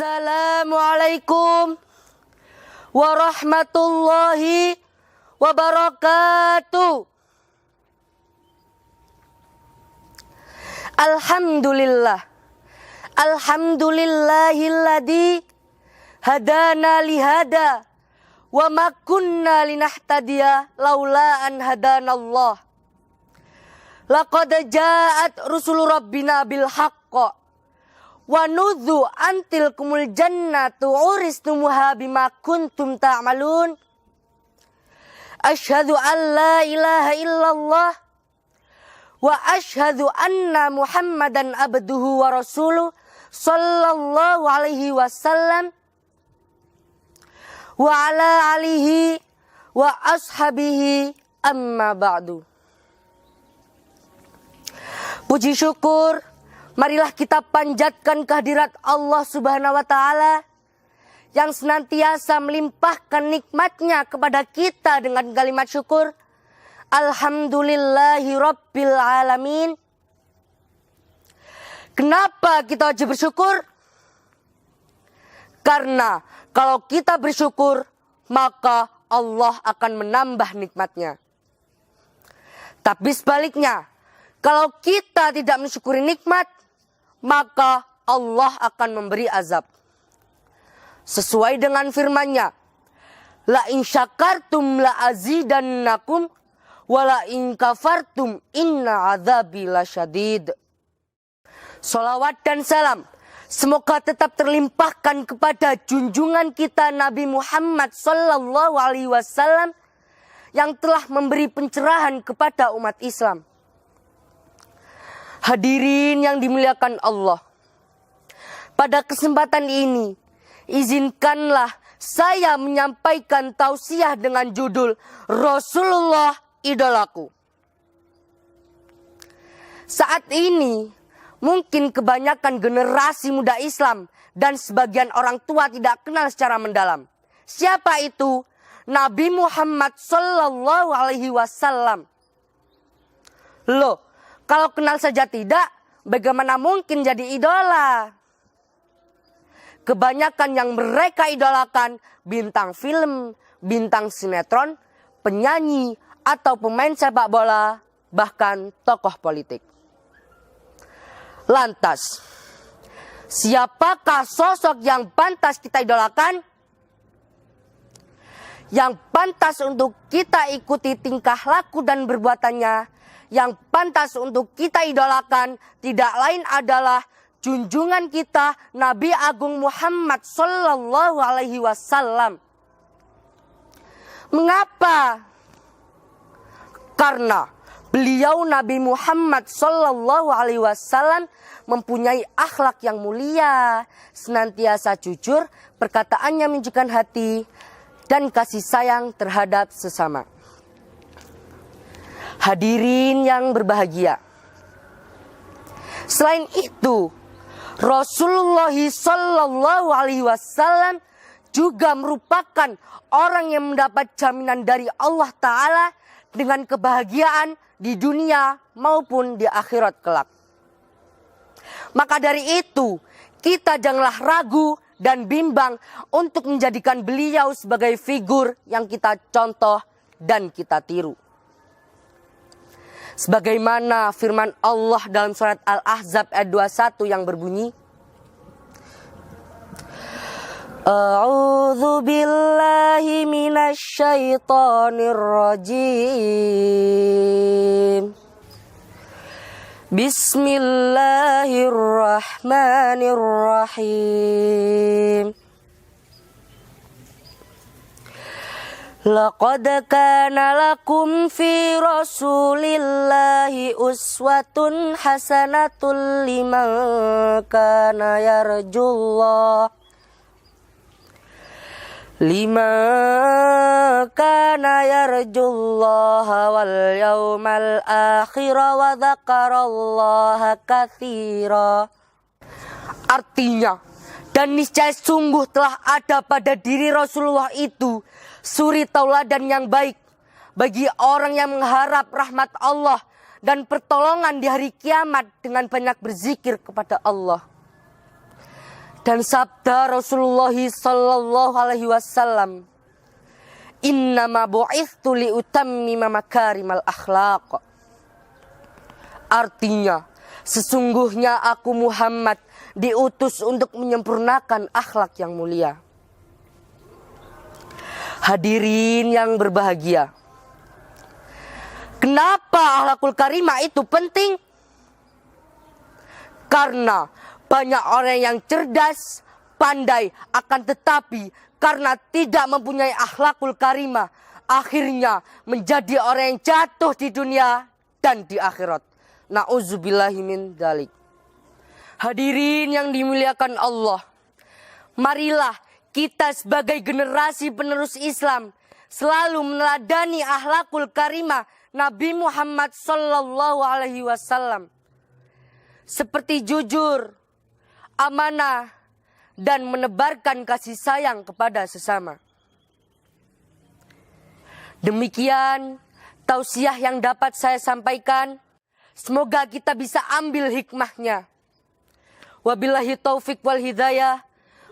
Assalamualaikum warahmatullahi wabarakatuh. Alhamdulillah. Alhamdulillahilladzi hadana lihada wa ma kunna linahtadiya laula an hadanallah. Laqad ja'at rusulu rabbina bil haqq wa nudzu antil kumul jannatu uristumuha bima kuntum ta'malun. Asyhadu an la ilaha illallah wa asyhadu anna Muhammadan abduhu wa rasuluh sallallahu alaihi wasallam wa ala alihi wa ashabihi amma ba'du. Puji syukur marilah kita panjatkan kehadirat Allah Subhanahu wa Ta'ala yang senantiasa melimpahkan nikmatnya kepada kita dengan kalimat syukur. Alhamdulillahi Rabbil Alamin. Kenapa kita wajib bersyukur? Karena kalau kita bersyukur, maka Allah akan menambah nikmatnya. Tapi sebaliknya, kalau kita tidak mensyukuri nikmat, maka Allah akan memberi azab. Sesuai dengan firman-Nya, la in syakartum la azidannakum wa la in kafartum inna azabi lasyadid. Shalawat dan salam semoga tetap terlimpahkan kepada junjungan kita Nabi Muhammad sallallahu alaihi wasallam yang telah memberi pencerahan kepada umat Islam. Hadirin yang dimuliakan Allah, pada kesempatan ini izinkanlah saya menyampaikan tausiah dengan judul Rasulullah Idolaku. Saat ini mungkin kebanyakan generasi muda Islam dan sebagian orang tua tidak kenal secara mendalam siapa itu Nabi Muhammad sallallahu alaihi wasallam. Loh, kalau kenal saja tidak, bagaimana mungkin jadi idola? Kebanyakan yang mereka idolakan bintang film, bintang sinetron, penyanyi, atau pemain sepak bola, bahkan tokoh politik. Lantas, siapakah sosok yang pantas kita idolakan? Yang pantas untuk kita ikuti tingkah laku dan perbuatannya, yang pantas untuk kita idolakan tidak lain adalah junjungan kita Nabi Agung Muhammad sallallahu alaihi wasallam. Mengapa? Karena beliau Nabi Muhammad sallallahu alaihi wasallam mempunyai akhlak yang mulia, senantiasa jujur, perkataannya menunjukkan hati dan kasih sayang terhadap sesama. Hadirin yang berbahagia, selain itu Rasulullah sallallahu alaihi wasallam juga merupakan orang yang mendapat jaminan dari Allah Ta'ala dengan kebahagiaan di dunia maupun di akhirat kelak. Maka dari itu, kita janganlah ragu dan bimbang untuk menjadikan beliau sebagai figur yang kita contoh dan kita tiru. Sebagaimana firman Allah dalam surat Al-Ahzab ayat 21 yang berbunyi, A'udzu billahi minasy syaithanir rajim. Bismillahirrahmanirrahim. Laqad kana lakum fi rasulillahi uswatun hasanatun liman kana yarjullah wal yawmal akhir wa dzakarallaha katsira. Artinya, dan niscaya sungguh telah ada pada diri Rasulullah itu suri tauladan yang baik bagi orang yang mengharap rahmat Allah dan pertolongan di hari kiamat dengan banyak berzikir kepada Allah. Dan sabda Rasulullah sallallahu alaihi wasallam, "Innama bu'ithtu liutammima makarimal akhlaq." Artinya, sesungguhnya aku Muhammad diutus untuk menyempurnakan akhlak yang mulia. Hadirin yang berbahagia, kenapa akhlakul karimah itu penting? Karena banyak orang yang cerdas, pandai, akan tetapi karena tidak mempunyai akhlakul karimah, akhirnya menjadi orang yang jatuh di dunia dan di akhirat. Na'udzubillahi min dzalik. Hadirin yang dimuliakan Allah, marilah kita sebagai generasi penerus Islam selalu meneladani akhlakul karimah Nabi Muhammad sallallahu alaihi wasallam, seperti jujur, amanah, dan menebarkan kasih sayang kepada sesama. Demikian tausiah yang dapat saya sampaikan. Semoga kita bisa ambil hikmahnya. Wabillahi taufik wal hidayah.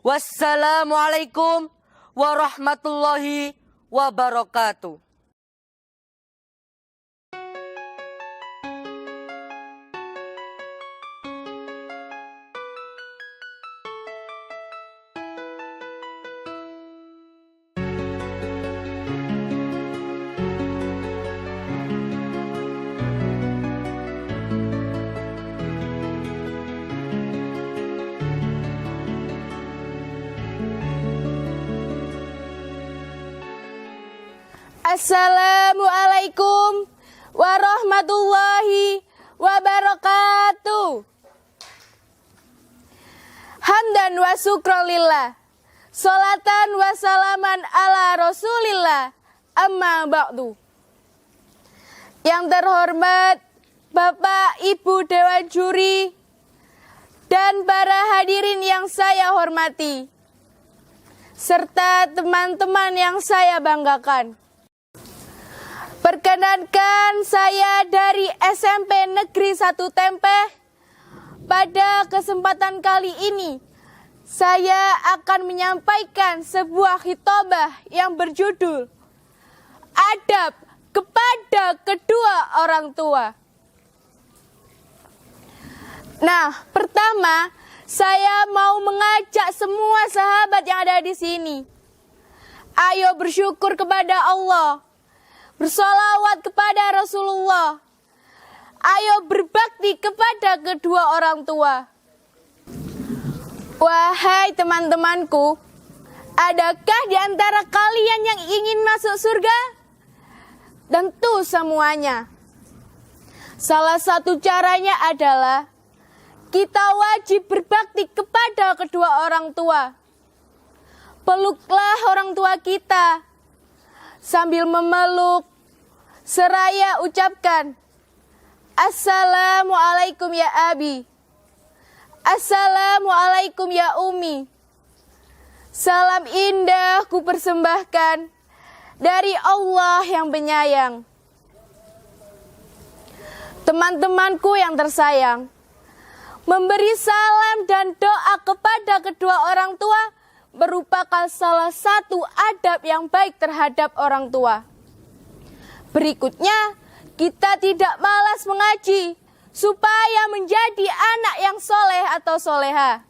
Wassalamualaikum warahmatullahi wabarakatuh. Assalamualaikum warahmatullahi wabarakatuh. Hamdan wa syukranillah, salatan wa salaman ala rasulillah, amma ba'du. Yang terhormat Bapak Ibu Dewan Juri dan para hadirin yang saya hormati, serta teman-teman yang saya banggakan. Perkenankan saya dari SMP Negeri 1 Tempeh. Pada kesempatan kali ini, saya akan menyampaikan sebuah khitbah yang berjudul Adab kepada kedua orang tua. Nah, pertama, saya mau mengajak semua sahabat yang ada di sini. Ayo bersyukur kepada Allah. Bersolawat kepada Rasulullah. Ayo berbakti kepada kedua orang tua. Wahai teman-temanku, adakah di antara kalian yang ingin masuk surga? Tentu semuanya. Salah satu caranya adalah kita wajib berbakti kepada kedua orang tua. Peluklah orang tua kita. Sambil memeluk, seraya ucapkan, Assalamualaikum ya Abi. Assalamualaikum ya Umi. Salam indah ku persembahkan dari Allah yang penyayang. Teman-temanku yang tersayang, memberi salam dan doa kepada kedua orang tua merupakan salah satu adab yang baik terhadap orang tua. Berikutnya, kita tidak malas mengaji supaya menjadi anak yang soleh atau soleha.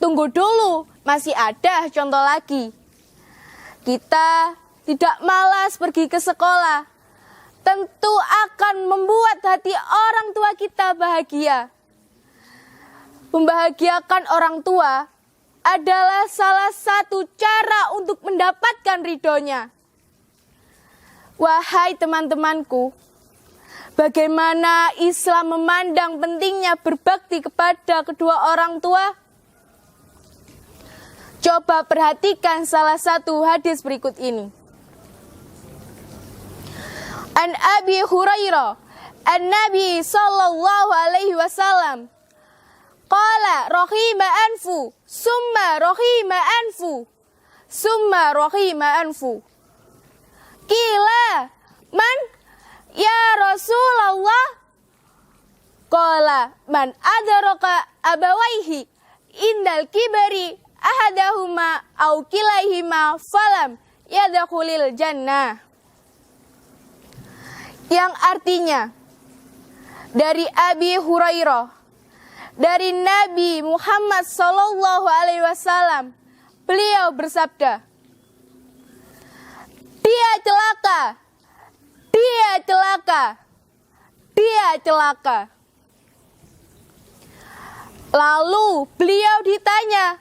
Tunggu dulu, masih ada contoh lagi. Kita tidak malas pergi ke sekolah. Tentu akan membuat hati orang tua kita bahagia. Membahagiakan orang tua adalah salah satu cara untuk mendapatkan ridhonya. Wahai teman-temanku, bagaimana Islam memandang pentingnya berbakti kepada kedua orang tua? Coba perhatikan salah satu hadis berikut ini. An Abi Hurairah, an-Nabi sallallahu alaihi wasallam, qala rahima anfu, summa rahima anfu, summa rahima anfu. Qila, man? Ya Rasulullah. Qala, man adraka abawaihi indal kibari ahadahuma au kilaihima falam yadkhulil jannah. Yang artinya dari Abi Hurairah, dari Nabi Muhammad sallallahu alaihi wasallam, beliau bersabda, "Dia celaka, dia celaka, dia celaka." Lalu beliau ditanya,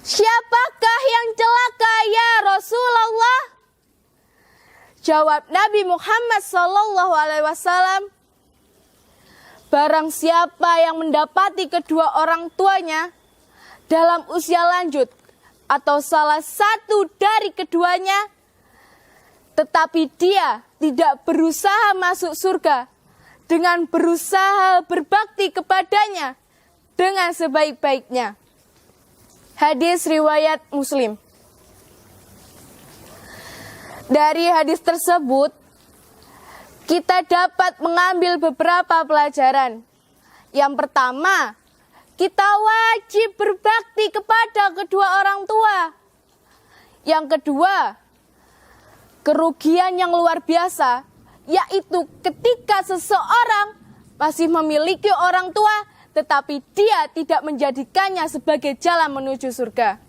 "Siapakah yang celaka ya Rasulullah?" Jawab Nabi Muhammad sallallahu alaihi wasallam, "Barang siapa yang mendapati kedua orang tuanya dalam usia lanjut atau salah satu dari keduanya, tetapi dia tidak berusaha masuk surga dengan berusaha berbakti kepadanya dengan sebaik-baiknya." Hadis riwayat Muslim. Dari hadis tersebut, kita dapat mengambil beberapa pelajaran. Yang pertama, kita wajib berbakti kepada kedua orang tua. Yang kedua, kerugian yang luar biasa, yaitu ketika seseorang masih memiliki orang tua, tetapi dia tidak menjadikannya sebagai jalan menuju surga.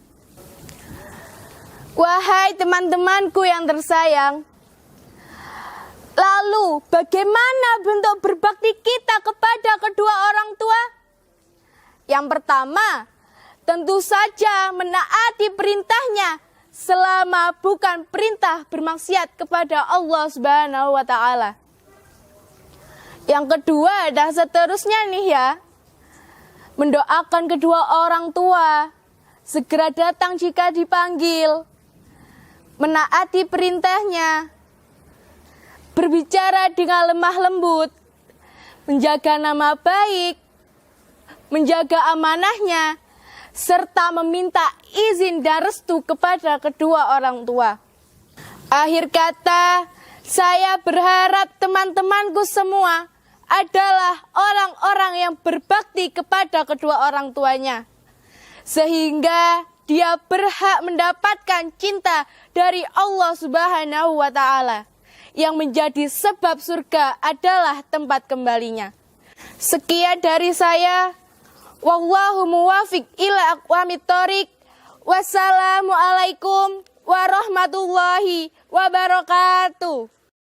Wahai teman-temanku yang tersayang, lalu bagaimana bentuk berbakti kita kepada kedua orang tua? Yang pertama, tentu saja menaati perintahnya selama bukan perintah bermaksiat kepada Allah Subhanahu wa taala. Yang kedua dan seterusnya nih ya, mendoakan kedua orang tua, segera datang jika dipanggil, menaati perintahnya, berbicara dengan lemah lembut, menjaga nama baik, menjaga amanahnya, serta meminta izin dan restu kepada kedua orang tua. Akhir kata, saya berharap teman-temanku semua adalah orang-orang yang berbakti kepada kedua orang tuanya, sehingga dia berhak mendapatkan cinta dari Allah Subhanahu wa taala, yang menjadi sebab surga adalah tempat kembalinya. Sekian dari saya. Wallahu muwafiq ila aqwamit thoriq. Wassalamualaikum warahmatullahi wabarakatuh.